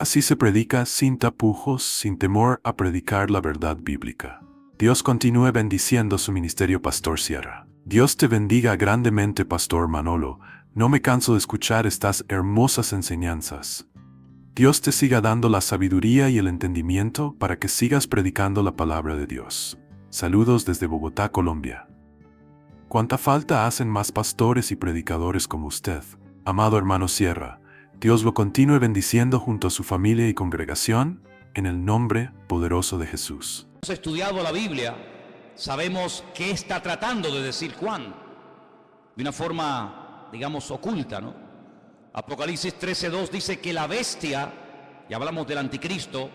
Así se predica sin tapujos, sin temor a predicar la verdad bíblica. Dios continúe bendiciendo su ministerio, Pastor Sierra. Dios te bendiga grandemente, Pastor Manolo. No me canso de escuchar estas hermosas enseñanzas. Dios te siga dando la sabiduría y el entendimiento para que sigas predicando la palabra de Dios. Saludos desde Bogotá, Colombia. ¿Cuánta falta hacen más pastores y predicadores como usted, amado hermano Sierra? Dios lo continúe bendiciendo junto a su familia y congregación, en el nombre poderoso de Jesús. Hemos estudiado la Biblia, sabemos qué está tratando de decir Juan, de una forma, digamos, oculta, ¿no? Apocalipsis 13:2 dice que la bestia, y hablamos del anticristo,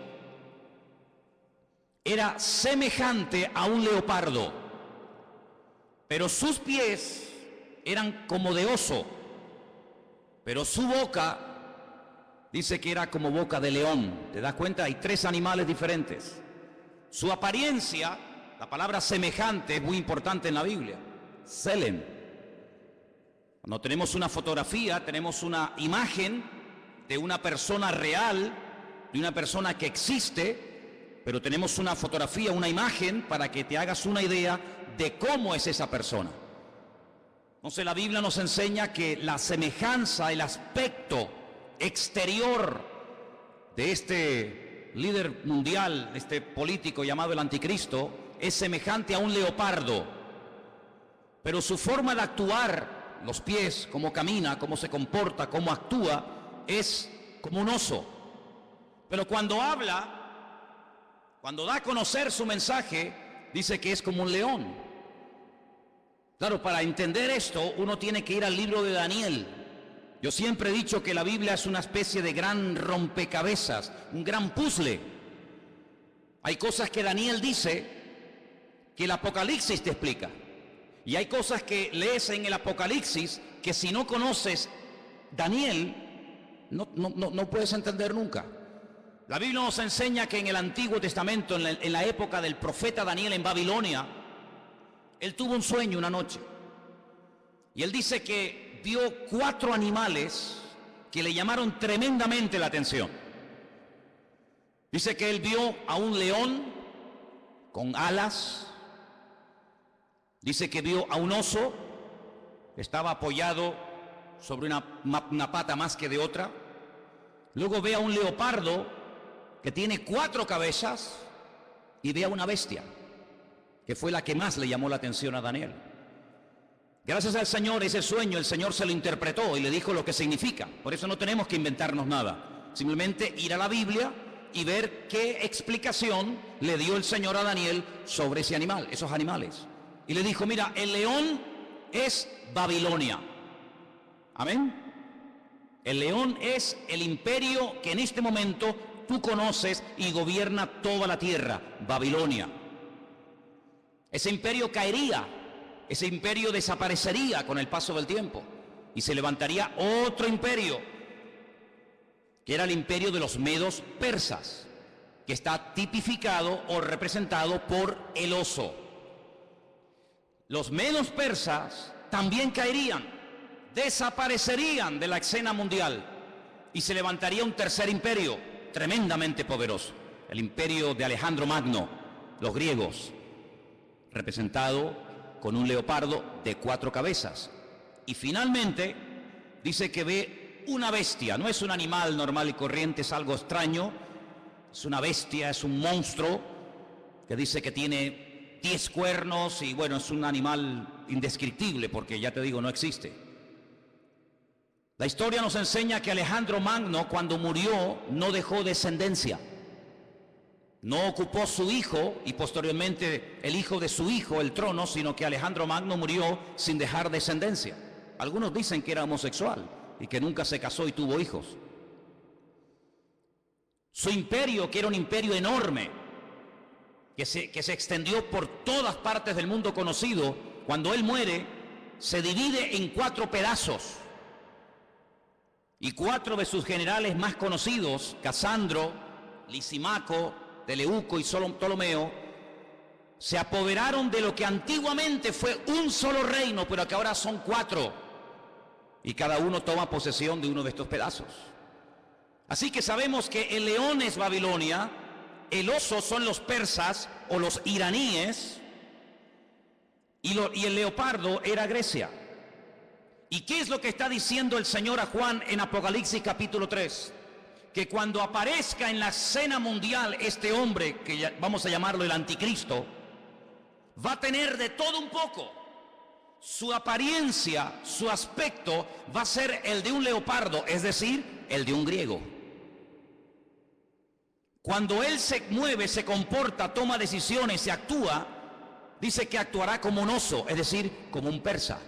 era semejante a un leopardo, pero sus pies eran como de oso, pero su boca dice que era como boca de león. ¿Te das cuenta? Hay tres animales diferentes. Su apariencia, la palabra semejante es muy importante en la Biblia. Selem. Cuando tenemos una fotografía, tenemos una imagen de una persona real, de una persona que existe, pero tenemos una fotografía, una imagen para que te hagas una idea de cómo es esa persona. Entonces la Biblia nos enseña que la semejanza, el aspecto exterior de este líder mundial, este político llamado el anticristo, es semejante a un leopardo, pero su forma de actuar, los pies, cómo camina, cómo se comporta, cómo actúa, es como un oso. Pero cuando habla, cuando da a conocer su mensaje, dice que es como un león. Claro, para entender esto, uno tiene que ir al libro de Daniel. Yo siempre he dicho que la Biblia es una especie de gran rompecabezas, un gran puzzle. Hay cosas que Daniel dice que el Apocalipsis te explica. Y hay cosas que lees en el Apocalipsis que si no conoces Daniel, no puedes entender nunca. La Biblia nos enseña que en el Antiguo Testamento, en la época del profeta Daniel en Babilonia, él tuvo un sueño una noche. Y él dice que vio 4 animales que le llamaron tremendamente la atención. Dice que él vio a un león con alas. Dice que vio a un oso que estaba apoyado sobre una pata más que de otra. Luego ve a un leopardo que tiene 4 cabezas y ve a una bestia, que fue la que más le llamó la atención a Daniel. Gracias al Señor, ese sueño el Señor se lo interpretó y le dijo lo que significa. Por eso no tenemos que inventarnos nada. Simplemente ir a la Biblia y ver qué explicación le dio el Señor a Daniel sobre ese animal, esos animales. Y le dijo, mira, el león es Babilonia. Amén. El león es el imperio que en este momento tú conoces y gobierna toda la tierra, Babilonia. Ese imperio caería, ese imperio desaparecería con el paso del tiempo y se levantaría otro imperio, que era el imperio de los medos persas, que está tipificado o representado por el oso. Los medos persas también caerían, desaparecerían de la escena mundial y se levantaría un tercer imperio tremendamente poderoso, el imperio de Alejandro Magno, los griegos, representado con un leopardo de 4 cabezas. Y finalmente dice que ve una bestia. No es un animal normal y corriente, es algo extraño, es una bestia, es un monstruo que dice que tiene 10 cuernos y bueno, es un animal indescriptible porque ya te digo, no existe. La historia nos enseña que Alejandro Magno, cuando murió, no dejó descendencia. No ocupó su hijo y posteriormente el hijo de su hijo el trono, sino que Alejandro Magno murió sin dejar descendencia. Algunos dicen que era homosexual y que nunca se casó y tuvo hijos. Su imperio, que era un imperio enorme, que se extendió por todas partes del mundo conocido, cuando él muere, se divide en 4 pedazos. Y 4 de sus generales más conocidos, Casandro, Lisimaco, Teleuco y Ptolomeo, se apoderaron de lo que antiguamente fue un solo reino, pero que ahora son 4. Y cada uno toma posesión de uno de estos pedazos. Así que sabemos que el león es Babilonia, el oso son los persas o los iraníes, y el leopardo era Grecia. ¿Y qué es lo que está diciendo el Señor a Juan en Apocalipsis capítulo 3? Que cuando aparezca en la escena mundial este hombre, que vamos a llamarlo el anticristo, va a tener de todo un poco. Su apariencia, su aspecto va a ser el de un leopardo, es decir, el de un griego. Cuando él se mueve, se comporta, toma decisiones, se actúa, dice que actuará como un oso, es decir, como un persa.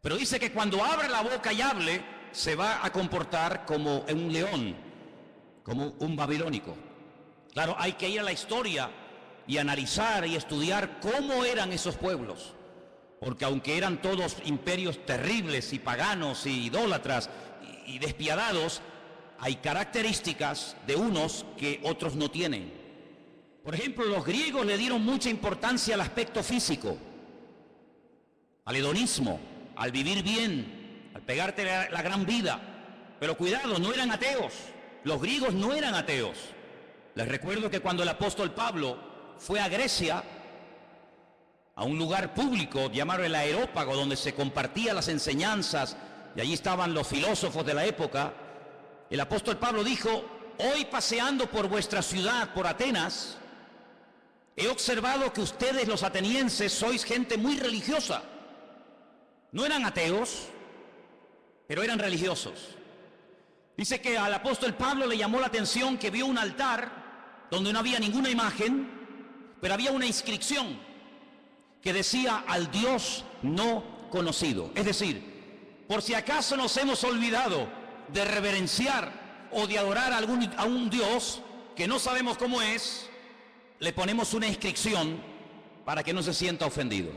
Pero dice que cuando abra la boca y hable, se va a comportar como un león, como un babilónico. Claro, hay que ir a la historia y analizar y estudiar cómo eran esos pueblos. Porque aunque eran todos imperios terribles y paganos y idólatras y despiadados, hay características de unos que otros no tienen. Por ejemplo, los griegos le dieron mucha importancia al aspecto físico, al hedonismo, al vivir bien, al pegarte la gran vida. Pero cuidado, no eran ateos. Los griegos no eran ateos. Les recuerdo que cuando el apóstol Pablo fue a Grecia, a un lugar público llamado el Areópago, donde se compartían las enseñanzas, y allí estaban los filósofos de la época, el apóstol Pablo dijo: hoy paseando por vuestra ciudad, por Atenas, he observado que ustedes los atenienses sois gente muy religiosa. No eran ateos, pero eran religiosos. Dice que al apóstol Pablo le llamó la atención que vio un altar donde no había ninguna imagen, pero había una inscripción que decía: al Dios no conocido. Es decir, por si acaso nos hemos olvidado de reverenciar o de adorar a un Dios que no sabemos cómo es, le ponemos una inscripción para que no se sienta ofendido.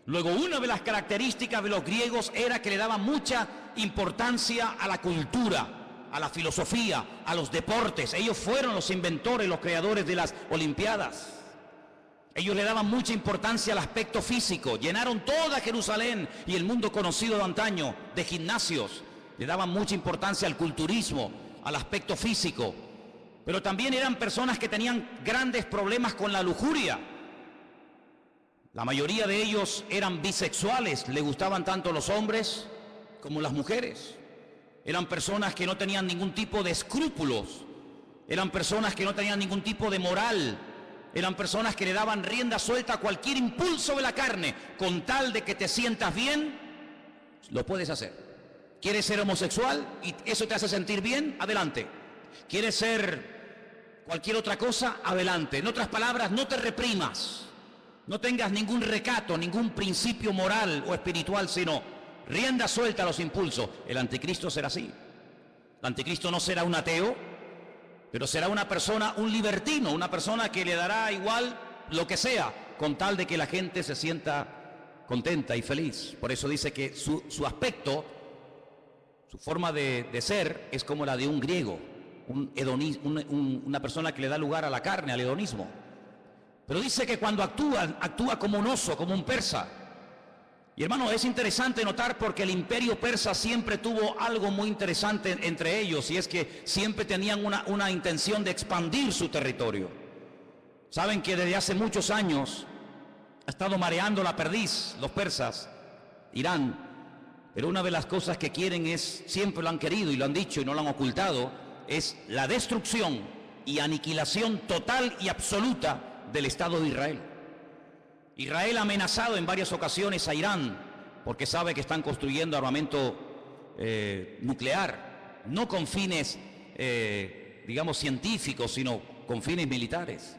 Luego, una de las características de los griegos era que le daban mucha importancia a la cultura, a la filosofía, a los deportes. Ellos fueron los inventores, los creadores de las Olimpiadas. Ellos le daban mucha importancia al aspecto físico. Llenaron toda Jerusalén y el mundo conocido de antaño de gimnasios. Le daban mucha importancia al culturismo, al aspecto físico. Pero también eran personas que tenían grandes problemas con la lujuria. La mayoría de ellos eran bisexuales, les gustaban tanto los hombres como las mujeres. Eran personas que no tenían ningún tipo de escrúpulos, eran personas que no tenían ningún tipo de moral, eran personas que le daban rienda suelta a cualquier impulso de la carne, con tal de que te sientas bien, lo puedes hacer. ¿Quieres ser homosexual y eso te hace sentir bien? Adelante. ¿Quieres ser cualquier otra cosa? Adelante. En otras palabras, no te reprimas. No tengas ningún recato, ningún principio moral o espiritual, sino rienda suelta a los impulsos. El anticristo será así. El anticristo no será un ateo, pero será una persona, un libertino, una persona que le dará igual lo que sea, con tal de que la gente se sienta contenta y feliz. Por eso dice que su aspecto, su forma de ser es como la de un griego, una persona que le da lugar a la carne, al hedonismo. Pero dice que cuando actúa como un oso, como un persa. Y hermano, es interesante notar porque el imperio persa siempre tuvo algo muy interesante entre ellos, y es que siempre tenían una intención de expandir su territorio. Saben que desde hace muchos años ha estado mareando la perdiz los persas, Irán, pero una de las cosas que quieren es, siempre lo han querido y lo han dicho y no lo han ocultado, es la destrucción y aniquilación total y absoluta del Estado de Israel. Israel ha amenazado en varias ocasiones a Irán porque sabe que están construyendo armamento nuclear, no con fines, digamos, científicos, sino con fines militares.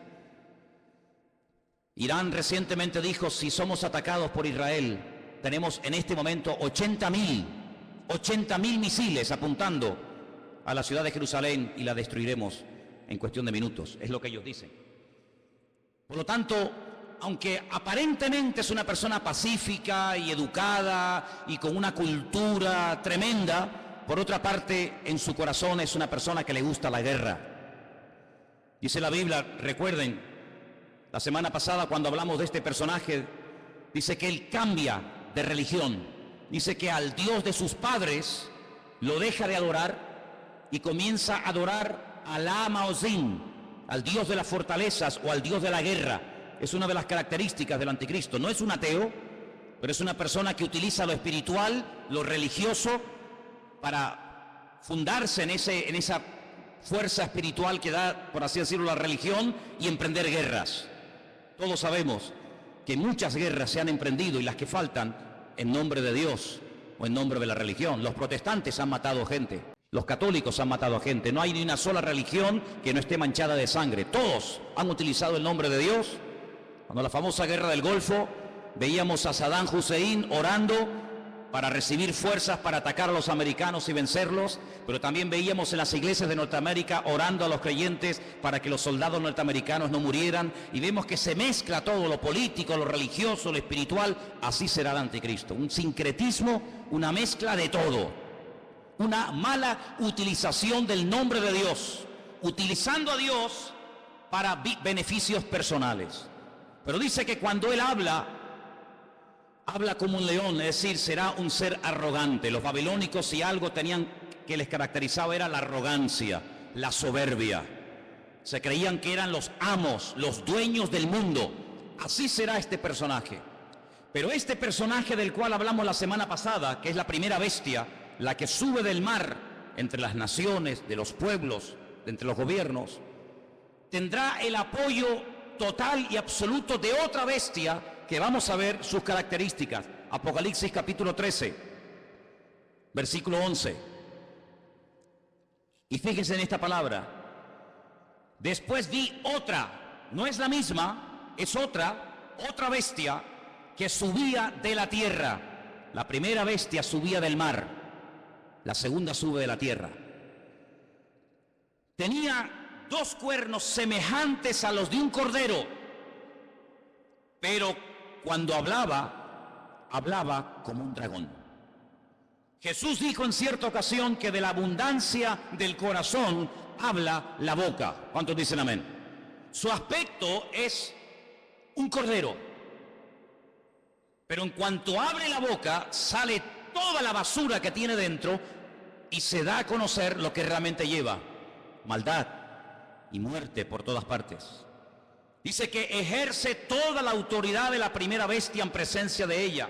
Irán recientemente dijo: si somos atacados por Israel, tenemos en este momento 80.000 misiles apuntando a la ciudad de Jerusalén y la destruiremos en cuestión de minutos. Es lo que ellos dicen. Por lo tanto, aunque aparentemente es una persona pacífica y educada y con una cultura tremenda, por otra parte, en su corazón es una persona que le gusta la guerra. Dice la Biblia, recuerden, la semana pasada cuando hablamos de este personaje, dice que él cambia de religión. Dice que al Dios de sus padres lo deja de adorar y comienza a adorar a Lamaozin, al dios de las fortalezas o al dios de la guerra. Es una de las características del anticristo. No es un ateo, pero es una persona que utiliza lo espiritual, lo religioso, para fundarse en esa fuerza espiritual que da, por así decirlo, la religión, y emprender guerras. Todos sabemos que muchas guerras se han emprendido, y las que faltan, en nombre de Dios o en nombre de la religión. Los protestantes han matado gente, los católicos han matado a gente. No hay ni una sola religión que no esté manchada de sangre. Todos han utilizado el nombre de Dios. Cuando la famosa guerra del Golfo, veíamos a Saddam Hussein orando para recibir fuerzas para atacar a los americanos y vencerlos, pero también veíamos en las iglesias de Norteamérica orando a los creyentes para que los soldados norteamericanos no murieran, y vemos que se mezcla todo, lo político, lo religioso, lo espiritual. Así será el anticristo, un sincretismo, una mezcla de todo, una mala utilización del nombre de Dios, utilizando a Dios para beneficios personales. Pero dice que cuando él habla como un león, es decir, será un ser arrogante. Los babilónicos, si algo tenían que les caracterizaba, era la arrogancia, la soberbia. Se creían que eran los amos, los dueños del mundo. Así será este personaje. Pero este personaje del cual hablamos la semana pasada, que es la primera bestia, la que sube del mar entre las naciones, de los pueblos, entre los gobiernos, tendrá el apoyo total y absoluto de otra bestia, que vamos a ver sus características. Apocalipsis capítulo 13, versículo 11. Y fíjense en esta palabra. Después vi otra, no es la misma, es otra bestia que subía de la tierra. La primera bestia subía del mar, la segunda sube de la tierra. Tenía 2 cuernos semejantes a los de un cordero, pero cuando hablaba como un dragón. Jesús dijo en cierta ocasión que de la abundancia del corazón habla la boca. ¿Cuántos dicen amén? Su aspecto es un cordero, pero en cuanto abre la boca sale toda la basura que tiene dentro y se da a conocer lo que realmente lleva: maldad y muerte por todas partes. Dice que ejerce toda la autoridad de la primera bestia en presencia de ella.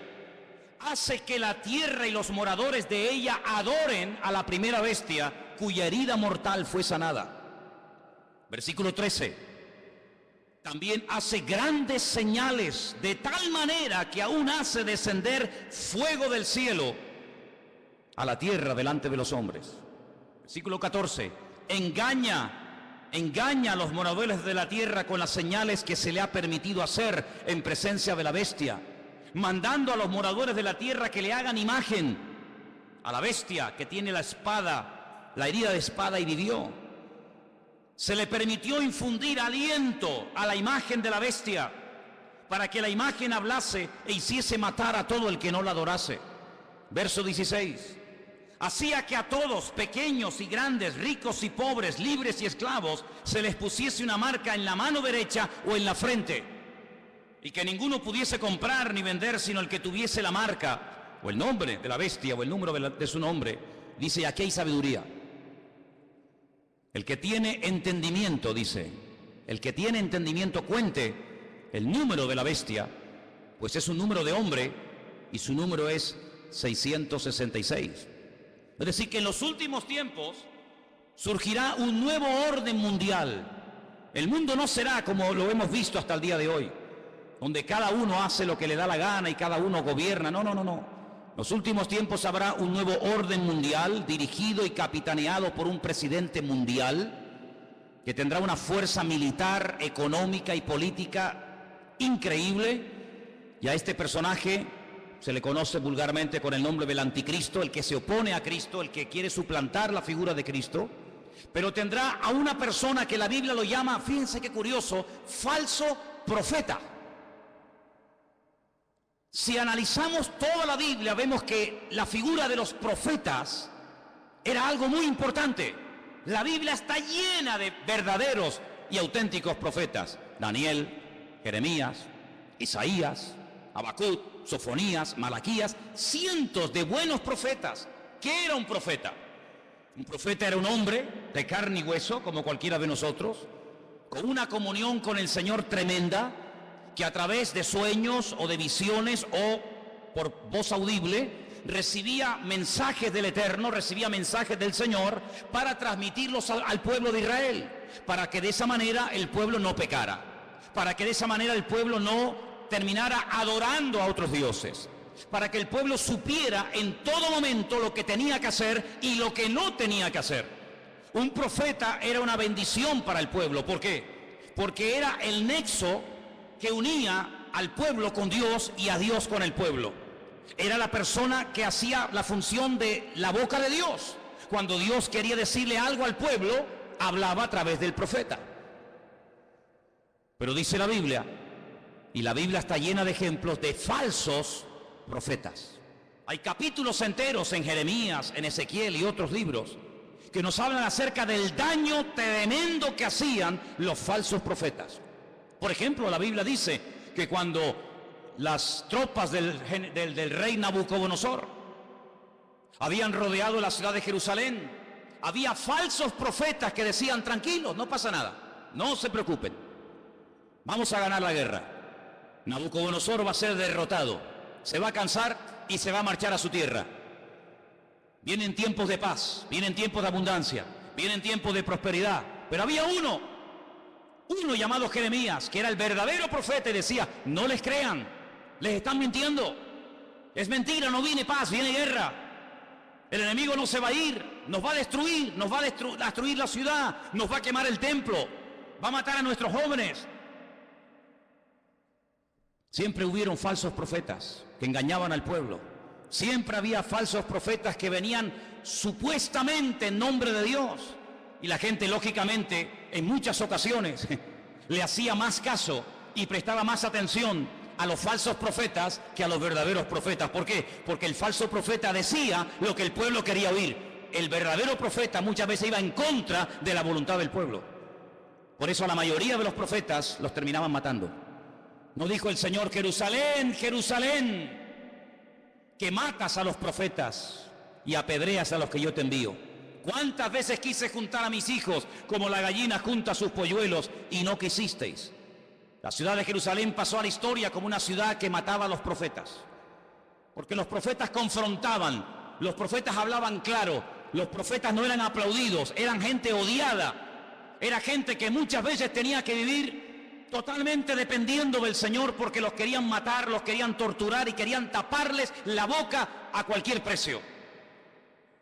Hace que la tierra y los moradores de ella adoren a la primera bestia, cuya herida mortal fue sanada. Versículo 13. También hace grandes señales, de tal manera que aún hace descender fuego del cielo a la tierra delante de los hombres. Versículo 14. Engaña a los moradores de la tierra con las señales que se le ha permitido hacer en presencia de la bestia, mandando a los moradores de la tierra que le hagan imagen a la bestia que tiene la espada, la herida de espada, y vivió. Se le permitió infundir aliento a la imagen de la bestia para que la imagen hablase e hiciese matar a todo el que no la adorase. Verso 16. Hacía que a todos, pequeños y grandes, ricos y pobres, libres y esclavos, se les pusiese una marca en la mano derecha o en la frente, y que ninguno pudiese comprar ni vender sino el que tuviese la marca o el nombre de la bestia o el número de su nombre. Dice: aquí hay sabiduría. El que tiene entendimiento, dice, el que tiene entendimiento cuente el número de la bestia, pues es un número de hombre y su número es 666. Es decir, que en los últimos tiempos surgirá un nuevo orden mundial. El mundo no será como lo hemos visto hasta el día de hoy, donde cada uno hace lo que le da la gana y cada uno gobierna. No. En los últimos tiempos habrá un nuevo orden mundial dirigido y capitaneado por un presidente mundial que tendrá una fuerza militar, económica y política increíble. Y a este personaje se le conoce vulgarmente con el nombre del anticristo, el que se opone a Cristo, el que quiere suplantar la figura de Cristo. Pero tendrá a una persona que la Biblia lo llama, fíjense qué curioso, falso profeta. Si analizamos toda la Biblia, vemos que la figura de los profetas era algo muy importante. La Biblia está llena de verdaderos y auténticos profetas: Daniel, Jeremías, Isaías, Habacuc, Sofonías, Malaquías, cientos de buenos profetas. ¿Qué era un profeta? Un profeta era un hombre de carne y hueso, como cualquiera de nosotros, con una comunión con el Señor tremenda, que a través de sueños o de visiones o por voz audible recibía mensajes del Eterno, recibía mensajes del Señor para transmitirlos al pueblo de Israel, para que de esa manera el pueblo no pecara, para que de esa manera el pueblo no terminara adorando a otros dioses, para que el pueblo supiera en todo momento lo que tenía que hacer y lo que no tenía que hacer. Un profeta era una bendición para el pueblo. ¿Por qué? Porque era el nexo que unía al pueblo con Dios y a Dios con el pueblo. Era la persona que hacía la función de la boca de Dios. Cuando Dios quería decirle algo al pueblo, hablaba a través del profeta. Pero dice la Biblia, y la Biblia está llena de ejemplos de falsos profetas. Hay capítulos enteros en Jeremías, en Ezequiel y otros libros que nos hablan acerca del daño tremendo que hacían los falsos profetas. Por ejemplo, la Biblia dice que cuando las tropas del rey Nabucodonosor habían rodeado la ciudad de Jerusalén, había falsos profetas que decían: tranquilos, no pasa nada, no se preocupen, vamos a ganar la guerra. Nabucodonosor va a ser derrotado, se va a cansar y se va a marchar a su tierra. Vienen tiempos de paz, vienen tiempos de abundancia, vienen tiempos de prosperidad. Pero había uno llamado Jeremías, que era el verdadero profeta, y decía: no les crean, les están mintiendo, es mentira, no viene paz, viene guerra. El enemigo no se va a ir, nos va a destruir, nos va a destruir la ciudad, nos va a quemar el templo, va a matar a nuestros jóvenes. Siempre hubieron falsos profetas que engañaban al pueblo. Siempre había falsos profetas que venían supuestamente en nombre de Dios. Y la gente, lógicamente, en muchas ocasiones le hacía más caso y prestaba más atención a los falsos profetas que a los verdaderos profetas. ¿Por qué? Porque el falso profeta decía lo que el pueblo quería oír. El verdadero profeta muchas veces iba en contra de la voluntad del pueblo. Por eso a la mayoría de los profetas los terminaban matando. ¿No dijo el Señor: Jerusalén, Jerusalén, que matas a los profetas y apedreas a los que yo te envío? ¿Cuántas veces quise juntar a mis hijos como la gallina junta sus polluelos y no quisisteis? La ciudad de Jerusalén pasó a la historia como una ciudad que mataba a los profetas, porque los profetas confrontaban, los profetas hablaban claro, los profetas no eran aplaudidos, eran gente odiada, era gente que muchas veces tenía que vivir totalmente dependiendo del Señor, porque los querían matar, los querían torturar y querían taparles la boca a cualquier precio.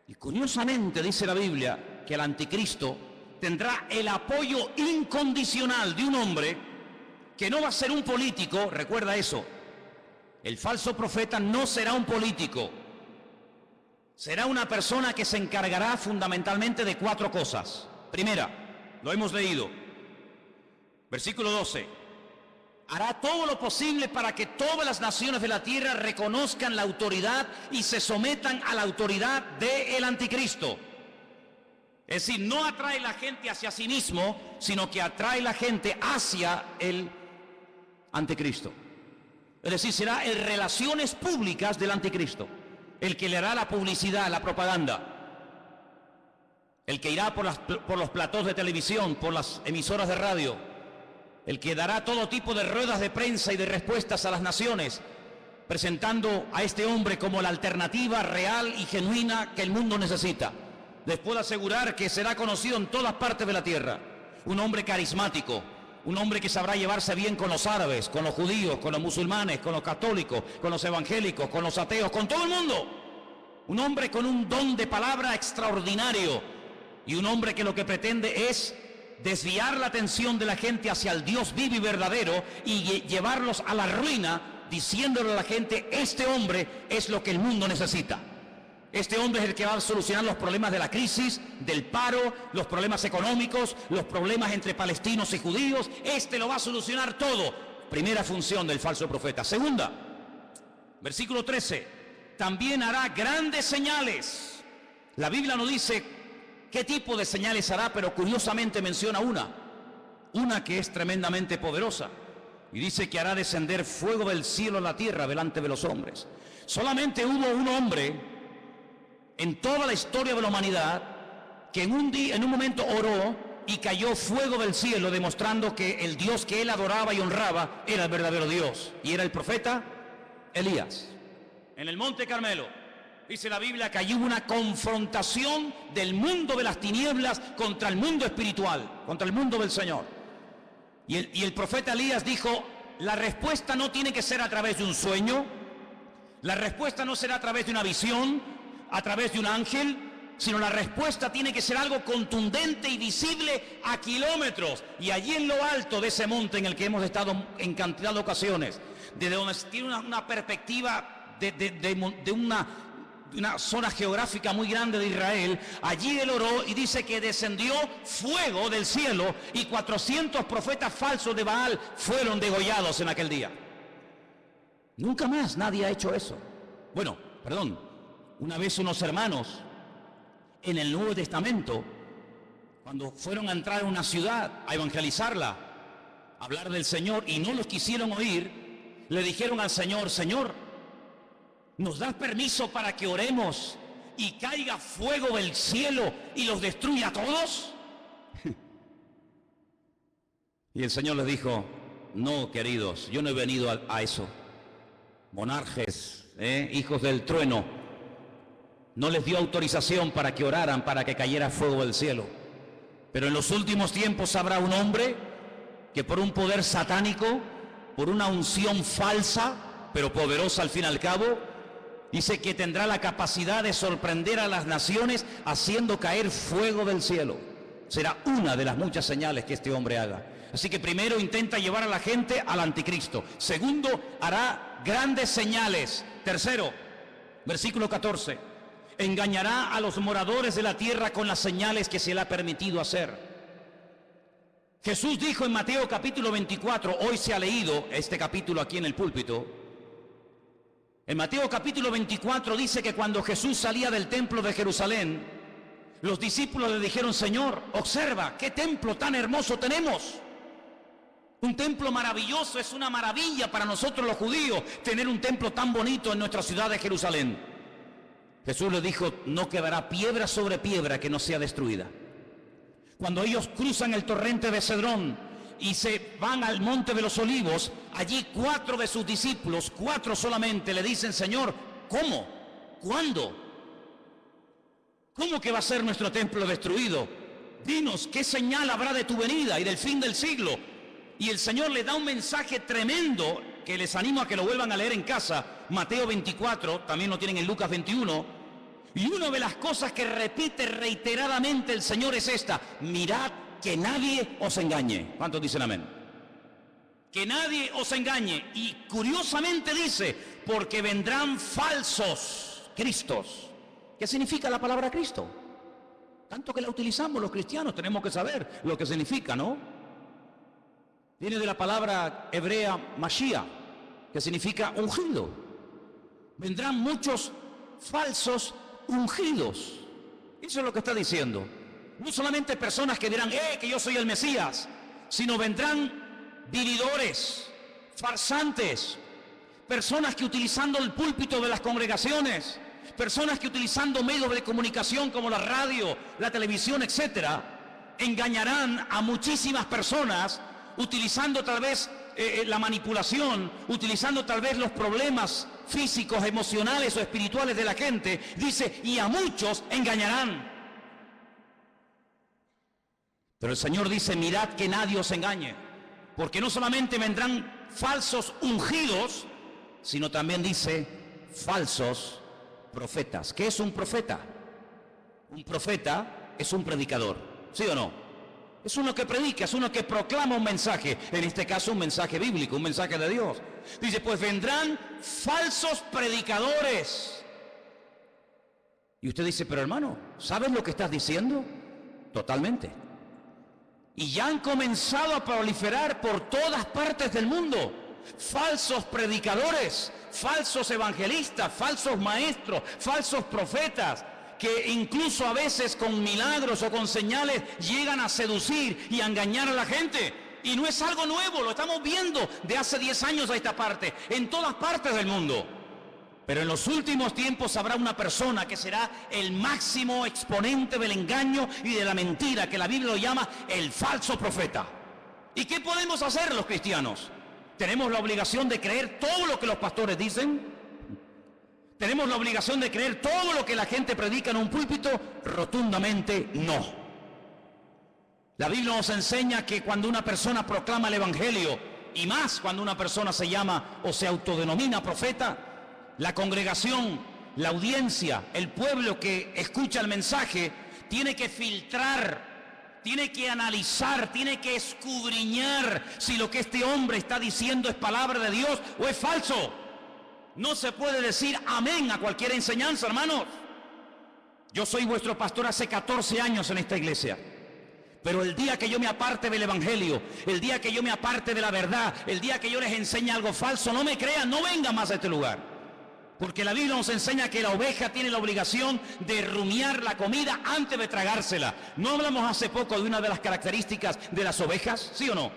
Y curiosamente dice la Biblia que el anticristo tendrá el apoyo incondicional de un hombre que no va a ser un político. Recuerda eso, el falso profeta no será un político, será una persona que se encargará fundamentalmente de 4 cosas. Primera, lo hemos leído, versículo 12: hará todo lo posible para que todas las naciones de la tierra reconozcan la autoridad y se sometan a la autoridad del anticristo. Es decir, no atrae la gente hacia sí mismo, sino que atrae la gente hacia el anticristo. Es decir, será en relaciones públicas del anticristo el que le hará la publicidad, la propaganda, el que irá por los platós de televisión, por las emisoras de radio, el que dará todo tipo de ruedas de prensa y de respuestas a las naciones, presentando a este hombre como la alternativa real y genuina que el mundo necesita. Les puedo asegurar que será conocido en todas partes de la tierra. Un hombre carismático, un hombre que sabrá llevarse bien con los árabes, con los judíos, con los musulmanes, con los católicos, con los evangélicos, con los ateos, con todo el mundo. Un hombre con un don de palabra extraordinario, y un hombre que lo que pretende es desviar la atención de la gente hacia el Dios vivo y verdadero y llevarlos a la ruina, diciéndole a la gente: este hombre es lo que el mundo necesita. Este hombre es el que va a solucionar los problemas de la crisis, del paro, los problemas económicos, los problemas entre palestinos y judíos. Este lo va a solucionar todo. Primera función del falso profeta. Segunda, versículo 13: también hará grandes señales. La Biblia no dice qué tipo de señales hará, pero curiosamente menciona una que es tremendamente poderosa, y dice que hará descender fuego del cielo a la tierra delante de los hombres. Solamente hubo un hombre en toda la historia de la humanidad que en un momento oró y cayó fuego del cielo, demostrando que el Dios que él adoraba y honraba era el verdadero Dios, y era el profeta Elías. En el Monte Carmelo, dice la Biblia, que allí hubo una confrontación del mundo de las tinieblas contra el mundo espiritual, contra el mundo del Señor. Y el profeta Elías dijo: la respuesta no tiene que ser a través de un sueño, la respuesta no será a través de una visión, a través de un ángel, sino la respuesta tiene que ser algo contundente y visible a kilómetros. Y allí en lo alto de ese monte en el que hemos estado en cantidad de ocasiones, desde donde tiene una perspectiva de una zona geográfica muy grande de Israel, allí él oró y dice que descendió fuego del cielo y 400 profetas falsos de Baal fueron degollados en aquel día. Nunca más nadie ha hecho eso. Bueno, perdón, una vez unos hermanos en el Nuevo Testamento, cuando fueron a entrar a una ciudad a evangelizarla, a hablar del Señor, y no los quisieron oír, le dijeron al Señor: Señor, ¿nos das permiso para que oremos y caiga fuego del cielo y los destruya a todos? Y el Señor les dijo: no, queridos, yo no he venido a eso. Monarjes, hijos del trueno, no les dio autorización para que oraran, para que cayera fuego del cielo. Pero en los últimos tiempos habrá un hombre que por un poder satánico, por una unción falsa, pero poderosa al fin y al cabo, dice que tendrá la capacidad de sorprender a las naciones haciendo caer fuego del cielo. Será una de las muchas señales que este hombre haga. Así que primero intenta llevar a la gente al anticristo. Segundo, hará grandes señales. Tercero, versículo 14, engañará a los moradores de la tierra con las señales que se le ha permitido hacer. Jesús dijo en Mateo capítulo 24, hoy se ha leído este capítulo aquí en el púlpito. En Mateo capítulo 24 dice que cuando Jesús salía del templo de Jerusalén, los discípulos le dijeron: Señor, observa, qué templo tan hermoso tenemos. Un templo maravilloso, es una maravilla para nosotros los judíos tener un templo tan bonito en nuestra ciudad de Jerusalén. Jesús les dijo: no quedará piedra sobre piedra que no sea destruida. Cuando ellos cruzan el torrente de Cedrón y se van al monte de los olivos, allí 4 de sus discípulos, 4 solamente, le dicen: Señor, ¿cómo? ¿Cuándo? ¿Cómo que va a ser nuestro templo destruido? Dinos, ¿qué señal habrá de tu venida y del fin del siglo? Y el Señor les da un mensaje tremendo que les animo a que lo vuelvan a leer en casa. Mateo 24, también lo tienen en Lucas 21. Y una de las cosas que repite reiteradamente el Señor es esta: mirad que nadie os engañe. ¿Cuántos dicen amén? Que nadie os engañe. Y curiosamente dice: porque vendrán falsos cristos. ¿Qué significa la palabra Cristo? Tanto que la utilizamos los cristianos, tenemos que saber lo que significa, ¿no? Viene de la palabra hebrea Mashiach, que significa ungido. Vendrán muchos falsos ungidos. Eso es lo que está diciendo. No solamente personas que dirán: que yo soy el Mesías, sino vendrán vividores, farsantes, personas que utilizando el púlpito de las congregaciones, personas que utilizando medios de comunicación como la radio, la televisión, etcétera, engañarán a muchísimas personas, utilizando tal vez la manipulación, utilizando tal vez los problemas físicos, emocionales o espirituales de la gente. Dice: y a muchos engañarán. Pero el Señor dice: mirad que nadie os engañe, porque no solamente vendrán falsos ungidos, sino también dice falsos profetas. ¿Qué es un profeta? Un profeta es un predicador, ¿sí o no? Es uno que predica, es uno que proclama un mensaje, en este caso un mensaje bíblico, un mensaje de Dios. Dice: pues vendrán falsos predicadores. Y usted dice: pero hermano, ¿sabes lo que estás diciendo? Totalmente. Y ya han comenzado a proliferar por todas partes del mundo falsos predicadores, falsos evangelistas, falsos maestros, falsos profetas, que incluso a veces con milagros o con señales llegan a seducir y a engañar a la gente. Y no es algo nuevo, lo estamos viendo de hace 10 años a esta parte, en todas partes del mundo. Pero en los últimos tiempos habrá una persona que será el máximo exponente del engaño y de la mentira, que la Biblia lo llama el falso profeta. ¿Y qué podemos hacer los cristianos? ¿Tenemos la obligación de creer todo lo que los pastores dicen? ¿Tenemos la obligación de creer todo lo que la gente predica en un púlpito? Rotundamente no. La Biblia nos enseña que cuando una persona proclama el Evangelio, y más cuando una persona se llama o se autodenomina profeta, la congregación, la audiencia, el pueblo que escucha el mensaje, tiene que filtrar, tiene que analizar, tiene que escudriñar si lo que este hombre está diciendo es palabra de Dios o es falso. No se puede decir amén a cualquier enseñanza, hermanos. Yo soy vuestro pastor hace 14 años en esta iglesia. Pero el día que yo me aparte del Evangelio, el día que yo me aparte de la verdad, el día que yo les enseñe algo falso, no me crean, no vengan más a este lugar. Porque la Biblia nos enseña que la oveja tiene la obligación de rumiar la comida antes de tragársela. ¿No hablamos hace poco de una de las características de las ovejas? ¿Sí o no?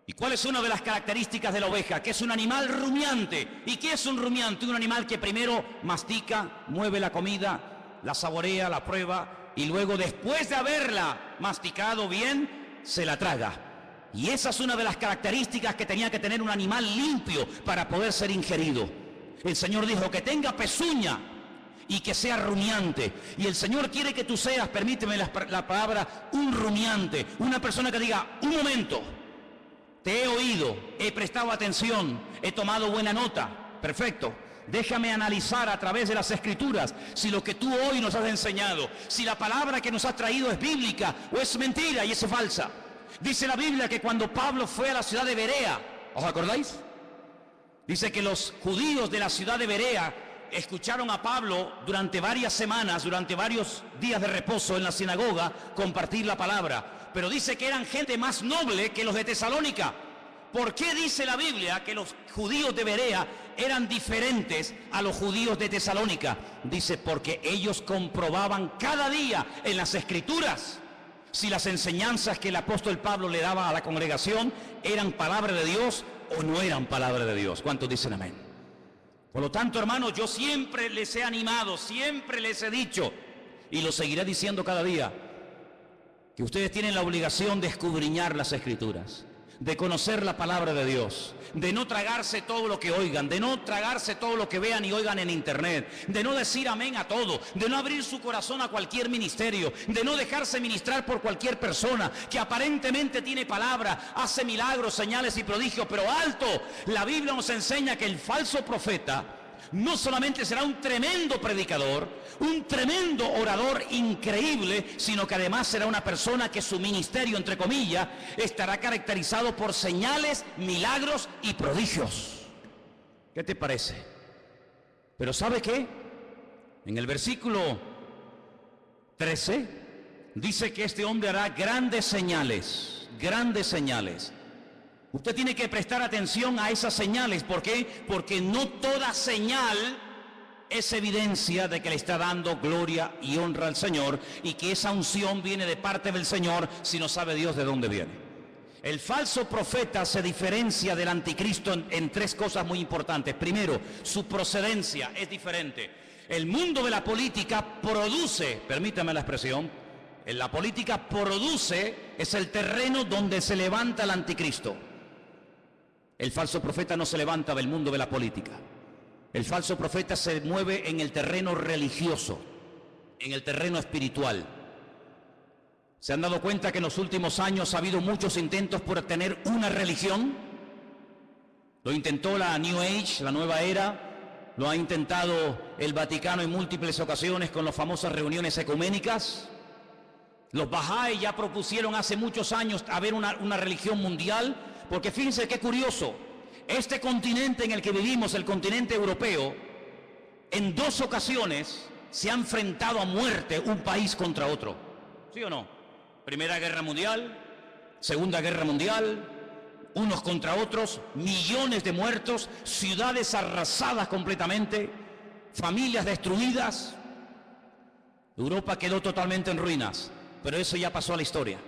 ¿Y cuál es una de las características de la oveja? Que es un animal rumiante. ¿Y qué es un rumiante? Un animal que primero mastica, mueve la comida, la saborea, la prueba, y luego, después de haberla masticado bien, se la traga. Y esa es una de las características que tenía que tener un animal limpio para poder ser ingerido. El Señor dijo que tenga pezuña y que sea rumiante. Y el Señor quiere que tú seas, permíteme la palabra, un rumiante. Una persona que diga, un momento, te he oído, he prestado atención, he tomado buena nota. Perfecto. Déjame analizar a través de las Escrituras si lo que tú hoy nos has enseñado, si la palabra que nos has traído es bíblica o es mentira y es falsa. Dice la Biblia que cuando Pablo fue a la ciudad de Berea, ¿os acordáis? Dice que los judíos de la ciudad de Berea escucharon a Pablo durante varias semanas, durante varios días de reposo en la sinagoga, compartir la palabra. Pero dice que eran gente más noble que los de Tesalónica. ¿Por qué dice la Biblia que los judíos de Berea eran diferentes a los judíos de Tesalónica? Dice, porque ellos comprobaban cada día en las Escrituras si las enseñanzas que el apóstol Pablo le daba a la congregación eran palabra de Dios o no eran palabra de Dios. ¿Cuántos dicen amén? Por lo tanto, hermanos, yo siempre les he animado, siempre les he dicho, y lo seguiré diciendo cada día, que ustedes tienen la obligación de escudriñar las Escrituras, de conocer la palabra de Dios, de no tragarse todo lo que oigan, de no tragarse todo lo que vean y oigan en internet, de no decir amén a todo, de no abrir su corazón a cualquier ministerio, de no dejarse ministrar por cualquier persona que aparentemente tiene palabra, hace milagros, señales y prodigios, pero alto. La Biblia nos enseña que el falso profeta no solamente será un tremendo predicador, un tremendo orador increíble, sino que además será una persona que su ministerio, entre comillas, estará caracterizado por señales, milagros y prodigios. ¿Qué te parece? Pero ¿sabe qué? En el versículo 13 dice que este hombre hará grandes señales, grandes señales. Usted tiene que prestar atención a esas señales. ¿Por qué? Porque no toda señal es evidencia de que le está dando gloria y honra al Señor y que esa unción viene de parte del Señor si no sabe Dios de dónde viene. El falso profeta se diferencia del anticristo en tres cosas muy importantes. Primero, su procedencia es diferente. El mundo de la política produce, permítame la expresión, en la política produce, es el terreno donde se levanta el anticristo. El falso profeta no se levanta del mundo de la política. El falso profeta se mueve en el terreno religioso, en el terreno espiritual. ¿Se han dado cuenta que en los últimos años ha habido muchos intentos por tener una religión? Lo intentó la New Age, la nueva era, lo ha intentado el Vaticano en múltiples ocasiones con las famosas reuniones ecuménicas. Los Bahá'í ya propusieron hace muchos años haber una religión mundial. Porque fíjense qué curioso, este continente en el que vivimos, el continente europeo, en dos ocasiones se ha enfrentado a muerte un país contra otro. ¿Sí o no? Primera Guerra Mundial, Segunda Guerra Mundial, unos contra otros, millones de muertos, ciudades arrasadas completamente, familias destruidas. Europa quedó totalmente en ruinas, pero eso ya pasó a la historia.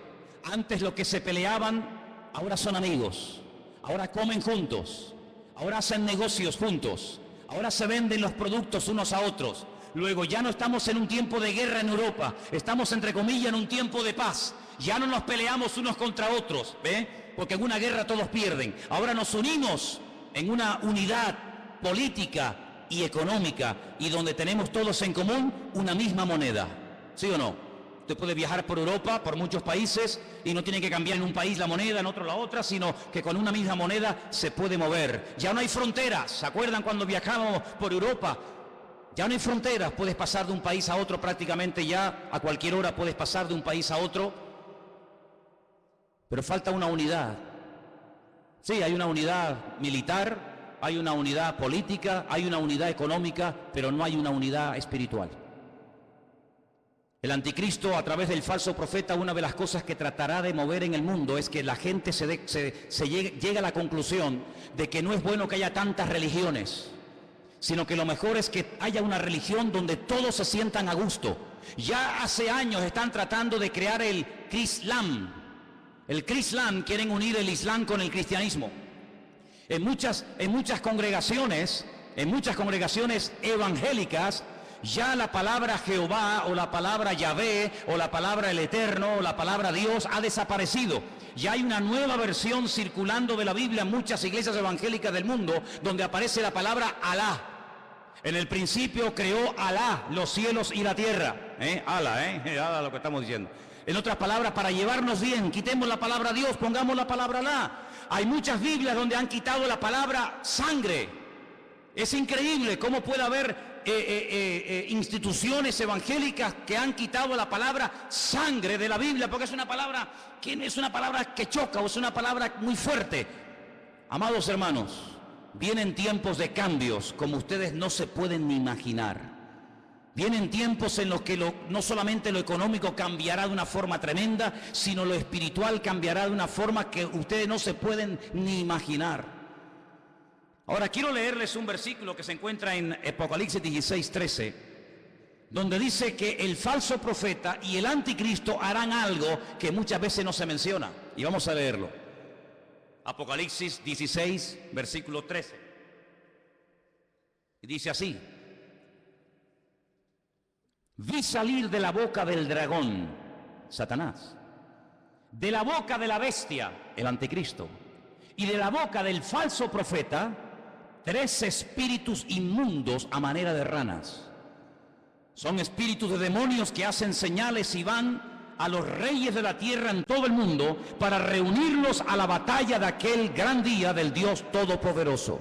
Antes los que se peleaban ahora son amigos, ahora comen juntos, ahora hacen negocios juntos, Ahora se venden los productos unos a otros. Luego ya no estamos en un tiempo de guerra en Europa, estamos entre comillas en un tiempo de paz. Ya no nos peleamos unos contra otros, ¿ve? Porque en una guerra todos pierden. Ahora nos unimos en una unidad política y económica y donde tenemos todos en común una misma moneda. ¿Sí o no? Usted puede viajar por Europa, por muchos países, y no tiene que cambiar en un país la moneda, en otro la otra, sino que con una misma moneda se puede mover. Ya no hay fronteras. ¿Se acuerdan cuando viajábamos por Europa? Ya no hay fronteras. Puedes pasar de un país a otro prácticamente ya. A cualquier hora puedes pasar de un país a otro. Pero falta una unidad. Sí, hay una unidad militar, hay una unidad política, hay una unidad económica, pero no hay una unidad espiritual. El anticristo, a través del falso profeta, una de las cosas que tratará de mover en el mundo es que la gente llegue a la conclusión de que no es bueno que haya tantas religiones, sino que lo mejor es que haya una religión donde todos se sientan a gusto. Ya hace años están tratando de crear el Crislam. El Crislam, quieren unir el Islam con el cristianismo. En muchas congregaciones evangélicas, ya la palabra Jehová o la palabra Yahvé o la palabra el Eterno o la palabra Dios ha desaparecido. Ya hay una nueva versión circulando de la Biblia en muchas iglesias evangélicas del mundo donde aparece la palabra Alá. En el principio creó Alá los cielos y la tierra. Alá lo que estamos diciendo. En otras palabras, para llevarnos bien, quitemos la palabra Dios, pongamos la palabra Alá. Hay muchas Biblias donde han quitado la palabra sangre. Es increíble cómo puede haber instituciones evangélicas que han quitado la palabra sangre de la Biblia, porque es una palabra que choca o es una palabra muy fuerte. Amados hermanos, vienen tiempos de cambios como ustedes no se pueden ni imaginar. Vienen tiempos en los que no solamente lo económico cambiará de una forma tremenda, sino lo espiritual cambiará de una forma que ustedes no se pueden ni imaginar. Ahora quiero leerles un versículo que se encuentra en Apocalipsis 16:13, donde dice que el falso profeta y el anticristo harán algo que muchas veces no se menciona. Y vamos a leerlo. Apocalipsis 16, versículo 13. Y dice así: vi salir de la boca del dragón, Satanás, de la boca de la bestia, el anticristo, y de la boca del falso profeta, 3 espíritus inmundos a manera de ranas. Son espíritus de demonios que hacen señales y van a los reyes de la tierra en todo el mundo para reunirlos a la batalla de aquel gran día del Dios Todopoderoso.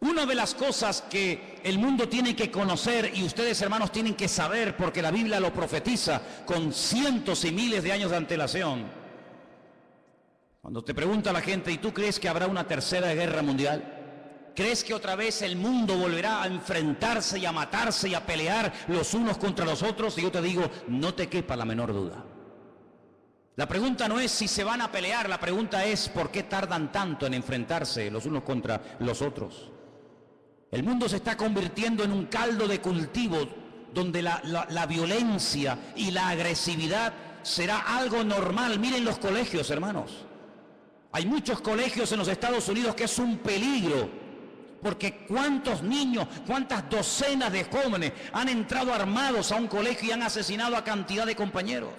Una de las cosas que el mundo tiene que conocer y ustedes, hermanos, tienen que saber, porque la Biblia lo profetiza con cientos y miles de años de antelación. Cuando te pregunta la gente, ¿y tú crees que habrá una tercera guerra mundial? ¿Crees que otra vez el mundo volverá a enfrentarse y a matarse y a pelear los unos contra los otros? Y yo te digo, no te quepa la menor duda. La pregunta no es si se van a pelear, la pregunta es ¿por qué tardan tanto en enfrentarse los unos contra los otros? El mundo se está convirtiendo en un caldo de cultivo donde la violencia y la agresividad será algo normal. Miren los colegios, hermanos. Hay muchos colegios en los Estados Unidos que es un peligro. Porque cuántos niños, cuántas docenas de jóvenes han entrado armados a un colegio y han asesinado a cantidad de compañeros.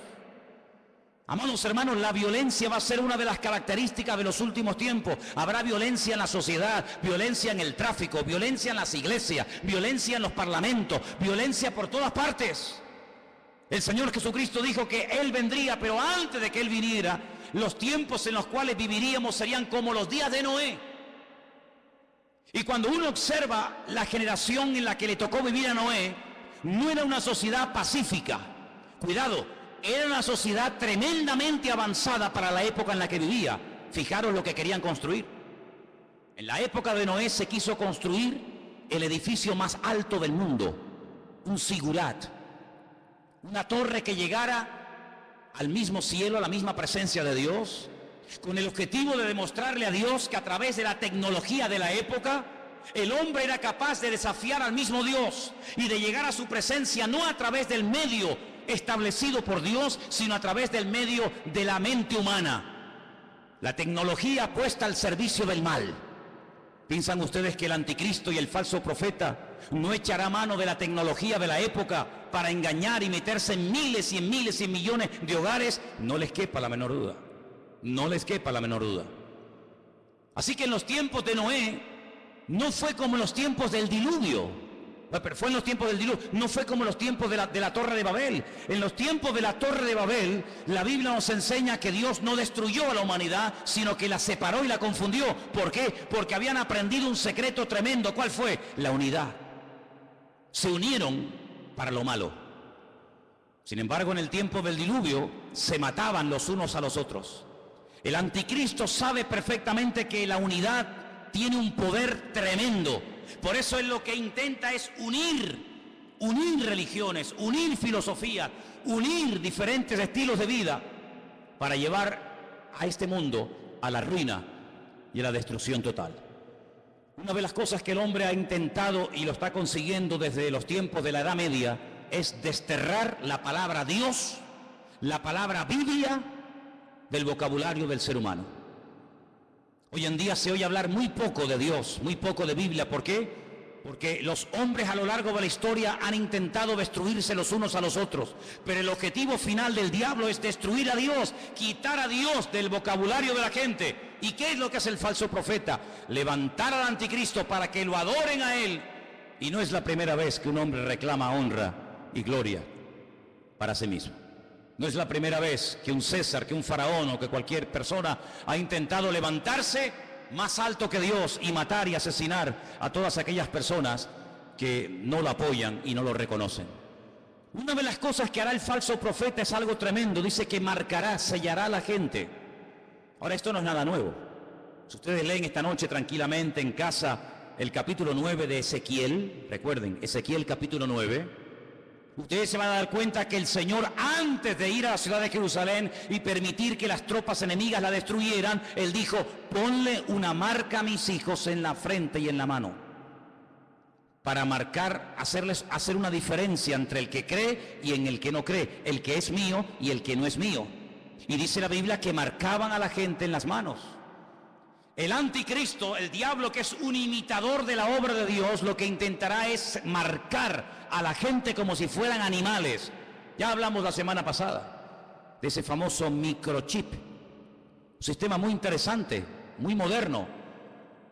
Amados hermanos, la violencia va a ser una de las características de los últimos tiempos. Habrá violencia en la sociedad, violencia en el tráfico, violencia en las iglesias, violencia en los parlamentos, violencia por todas partes. El Señor Jesucristo dijo que Él vendría, pero antes de que Él viniera, los tiempos en los cuales viviríamos serían como los días de Noé. Y cuando uno observa la generación en la que le tocó vivir a Noé, no era una sociedad pacífica. Cuidado, era una sociedad tremendamente avanzada para la época en la que vivía. Fijaros lo que querían construir. En la época de Noé se quiso construir el edificio más alto del mundo, un zigurat, una torre que llegara al mismo cielo, a la misma presencia de Dios, con el objetivo de demostrarle a Dios que a través de la tecnología de la época, el hombre era capaz de desafiar al mismo Dios y de llegar a su presencia no a través del medio establecido por Dios, sino a través del medio de la mente humana. La tecnología puesta al servicio del mal. ¿Piensan ustedes que el anticristo y el falso profeta no echará mano de la tecnología de la época para engañar y meterse en miles y en miles y en millones de hogares? No les quepa la menor duda. No les quepa la menor duda. Así que en los tiempos de Noé no fue como en los tiempos del diluvio. Pero fue en los tiempos del diluvio, no fue como en los tiempos de la Torre de Babel. En los tiempos de la Torre de Babel, la Biblia nos enseña que Dios no destruyó a la humanidad, sino que la separó y la confundió. ¿Por qué? Porque habían aprendido un secreto tremendo. ¿Cuál fue? La unidad. Se unieron para lo malo. Sin embargo, en el tiempo del diluvio, se mataban los unos a los otros. El anticristo sabe perfectamente que la unidad tiene un poder tremendo. Por eso él lo que intenta es unir religiones, unir filosofía, unir diferentes estilos de vida para llevar a este mundo a la ruina y a la destrucción total. Una de las cosas que el hombre ha intentado y lo está consiguiendo desde los tiempos de la Edad Media es desterrar la palabra Dios, la palabra Biblia del vocabulario del ser humano. Hoy en día se oye hablar muy poco de Dios, muy poco de Biblia. ¿Por qué? Porque los hombres a lo largo de la historia han intentado destruirse los unos a los otros. Pero el objetivo final del diablo es destruir a Dios, quitar a Dios del vocabulario de la gente. ¿Y qué es lo que hace el falso profeta? Levantar al anticristo para que lo adoren a él. Y no es la primera vez que un hombre reclama honra y gloria para sí mismo. No es la primera vez que un César, que un faraón o que cualquier persona ha intentado levantarse más alto que Dios y matar y asesinar a todas aquellas personas que no lo apoyan y no lo reconocen. Una de las cosas que hará el falso profeta es algo tremendo. Dice que marcará, sellará a la gente. Ahora, esto no es nada nuevo. Si ustedes leen esta noche tranquilamente en casa el capítulo 9 de Ezequiel, recuerden, Ezequiel capítulo 9, ustedes se van a dar cuenta que el Señor, antes de ir a la ciudad de Jerusalén y permitir que las tropas enemigas la destruyeran, Él dijo: ponle una marca a mis hijos en la frente y en la mano, para marcar, hacer una diferencia entre el que cree y en el que no cree, el que es mío y el que no es mío. Y dice la Biblia que marcaban a la gente en las manos. El anticristo, el diablo, que es un imitador de la obra de Dios, lo que intentará es marcar a la gente como si fueran animales. Ya hablamos la semana pasada de ese famoso microchip, un sistema muy interesante, muy moderno,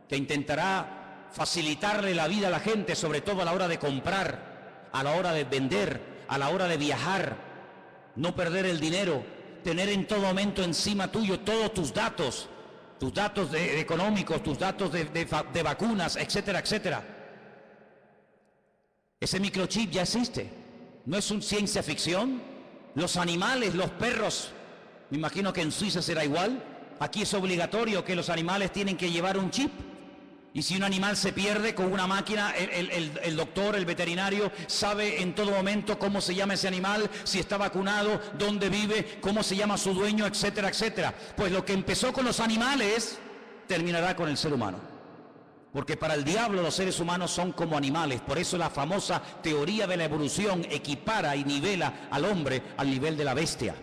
que intentará facilitarle la vida a la gente, sobre todo a la hora de comprar, a la hora de vender, a la hora de viajar, no perder el dinero, tener en todo momento encima tuyo todos tus datos económicos, tus datos de vacunas, etcétera, etcétera. Ese microchip ya existe, no es una ciencia ficción. Los animales, los perros, me imagino que en Suiza será igual. Aquí es obligatorio que los animales tienen que llevar un chip. Y si un animal se pierde con una máquina, el doctor, el veterinario, sabe en todo momento cómo se llama ese animal, si está vacunado, dónde vive, cómo se llama su dueño, etcétera, etcétera. Pues lo que empezó con los animales, terminará con el ser humano. Porque para el diablo los seres humanos son como animales. Por eso la famosa teoría de la evolución equipara y nivela al hombre al nivel de la bestia.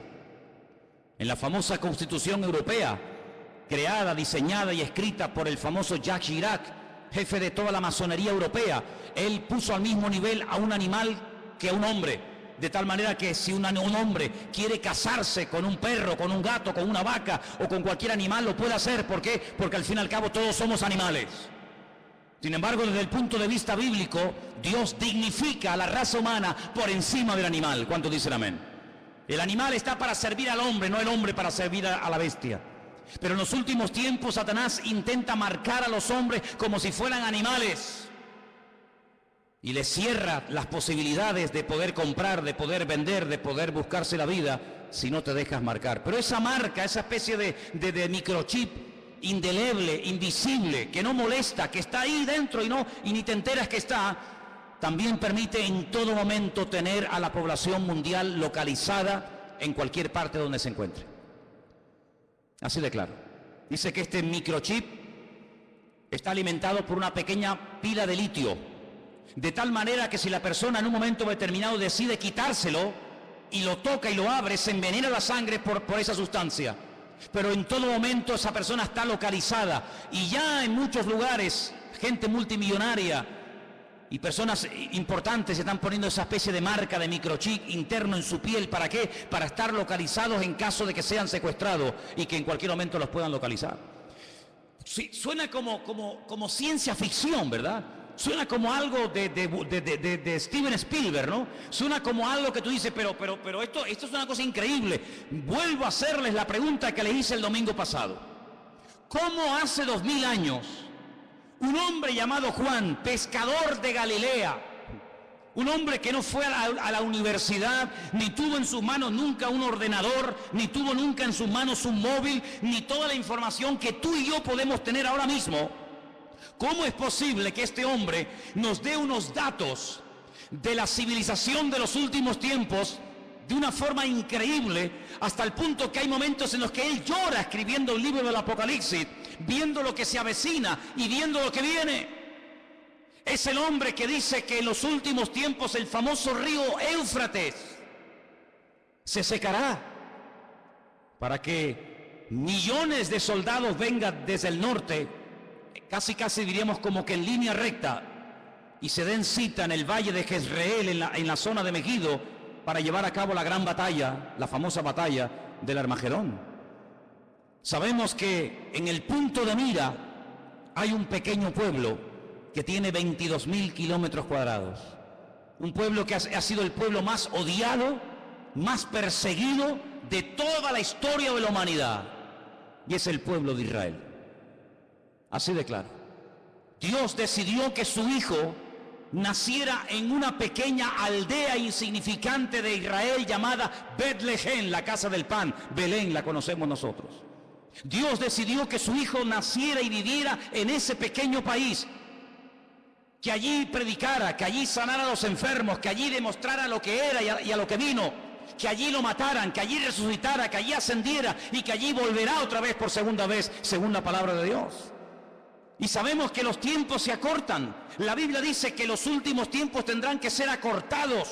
En la famosa Constitución Europea, creada, diseñada y escrita por el famoso Jacques Chirac, jefe de toda la masonería europea, él puso al mismo nivel a un animal que a un hombre, de tal manera que si un hombre quiere casarse con un perro, con un gato, con una vaca o con cualquier animal, lo puede hacer. ¿Por qué? Porque al fin y al cabo todos somos animales. Sin embargo, desde el punto de vista bíblico, Dios dignifica a la raza humana por encima del animal. ¿Cuántos dicen amén? El animal está para servir al hombre, no el hombre para servir a la bestia. Pero en los últimos tiempos Satanás intenta marcar a los hombres como si fueran animales y les cierra las posibilidades de poder comprar, de poder vender, de poder buscarse la vida si no te dejas marcar. Pero esa marca, esa especie de microchip indeleble, invisible, que no molesta, que está ahí dentro y ni te enteras que está, también permite en todo momento tener a la población mundial localizada en cualquier parte donde se encuentre. Así de claro. Dice que este microchip está alimentado por una pequeña pila de litio, de tal manera que si la persona en un momento determinado decide quitárselo y lo toca y lo abre, se envenena la sangre por esa sustancia. Pero en todo momento esa persona está localizada, y ya en muchos lugares gente multimillonaria y personas importantes se están poniendo esa especie de marca de microchip interno en su piel. ¿Para qué? Para estar localizados en caso de que sean secuestrados y que en cualquier momento los puedan localizar. Sí, suena como ciencia ficción, ¿verdad? Suena como algo de Steven Spielberg, ¿no? Suena como algo que tú dices, pero esto es una cosa increíble. Vuelvo a hacerles la pregunta que les hice el domingo pasado. ¿Cómo hace 2000 años un hombre llamado Juan, pescador de Galilea, un hombre que no fue a la universidad, ni tuvo en sus manos nunca un ordenador, ni tuvo nunca en sus manos un móvil, ni toda la información que tú y yo podemos tener ahora mismo? ¿Cómo es posible que este hombre nos dé unos datos de la civilización de los últimos tiempos de una forma increíble, hasta el punto que hay momentos en los que él llora escribiendo el libro del Apocalipsis, viendo lo que se avecina y viendo lo que viene? Es el hombre que dice que en los últimos tiempos el famoso río Éufrates se secará para que millones de soldados vengan desde el norte, casi diríamos como que en línea recta, y se den cita en el valle de Jezreel, en la zona de Megiddo, para llevar a cabo la gran batalla, la famosa batalla del Armagedón. Sabemos que en el punto de mira hay un pequeño pueblo que tiene 22.000 kilómetros cuadrados. Un pueblo que ha sido el pueblo más odiado, más perseguido de toda la historia de la humanidad. Y es el pueblo de Israel. Así de claro. Dios decidió que su hijo naciera en una pequeña aldea insignificante de Israel llamada Betlehem, la casa del pan. Belén la conocemos nosotros. Dios decidió que su hijo naciera y viviera en ese pequeño país, que allí predicara, que allí sanara a los enfermos, que allí demostrara lo que era y a lo que vino, que allí lo mataran, que allí resucitara, que allí ascendiera y que allí volverá otra vez por segunda vez, según la palabra de Dios. Y sabemos que los tiempos se acortan. La Biblia dice que los últimos tiempos tendrán que ser acortados,